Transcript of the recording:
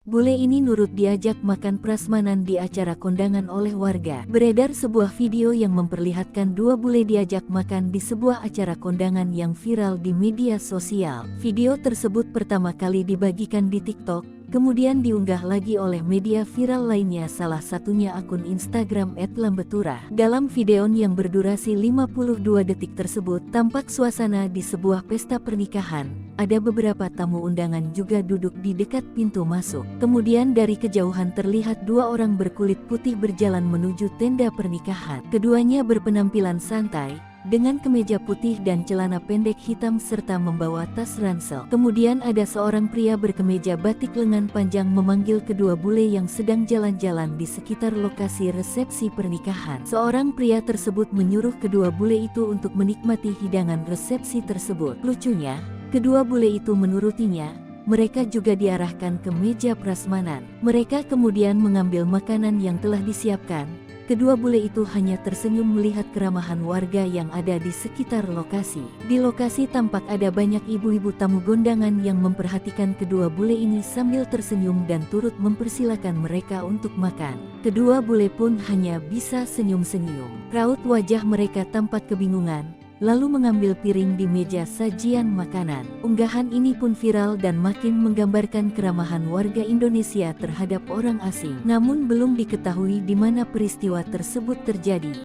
Bule ini nurut diajak makan prasmanan di acara kondangan oleh warga. Beredar sebuah video yang memperlihatkan dua bule diajak makan di sebuah acara kondangan yang viral di media sosial. Video tersebut pertama kali dibagikan di TikTok, kemudian diunggah lagi oleh media viral lainnya, salah satunya akun Instagram @lambetura. Dalam video yang berdurasi 52 detik tersebut, tampak suasana di sebuah pesta pernikahan. Ada beberapa tamu undangan juga duduk di dekat pintu masuk. Kemudian dari kejauhan terlihat dua orang berkulit putih berjalan menuju tenda pernikahan. Keduanya berpenampilan santai, dengan kemeja putih dan celana pendek hitam serta membawa tas ransel. Kemudian ada seorang pria berkemeja batik lengan panjang memanggil kedua bule yang sedang jalan-jalan di sekitar lokasi resepsi pernikahan. Seorang pria tersebut menyuruh kedua bule itu untuk menikmati hidangan resepsi tersebut. Lucunya, kedua bule itu menurutinya. Mereka juga diarahkan ke meja prasmanan. Mereka kemudian mengambil makanan yang telah disiapkan. Kedua bule itu hanya tersenyum melihat keramahan warga yang ada di sekitar lokasi. Di lokasi tampak ada banyak ibu-ibu tamu kondangan yang memperhatikan kedua bule ini sambil tersenyum dan turut mempersilakan mereka untuk makan. Kedua bule pun hanya bisa senyum-senyum. Raut wajah mereka tampak kebingungan, lalu mengambil piring di meja sajian makanan. Unggahan ini pun viral dan makin menggambarkan keramahan warga Indonesia terhadap orang asing. Namun belum diketahui di mana peristiwa tersebut terjadi.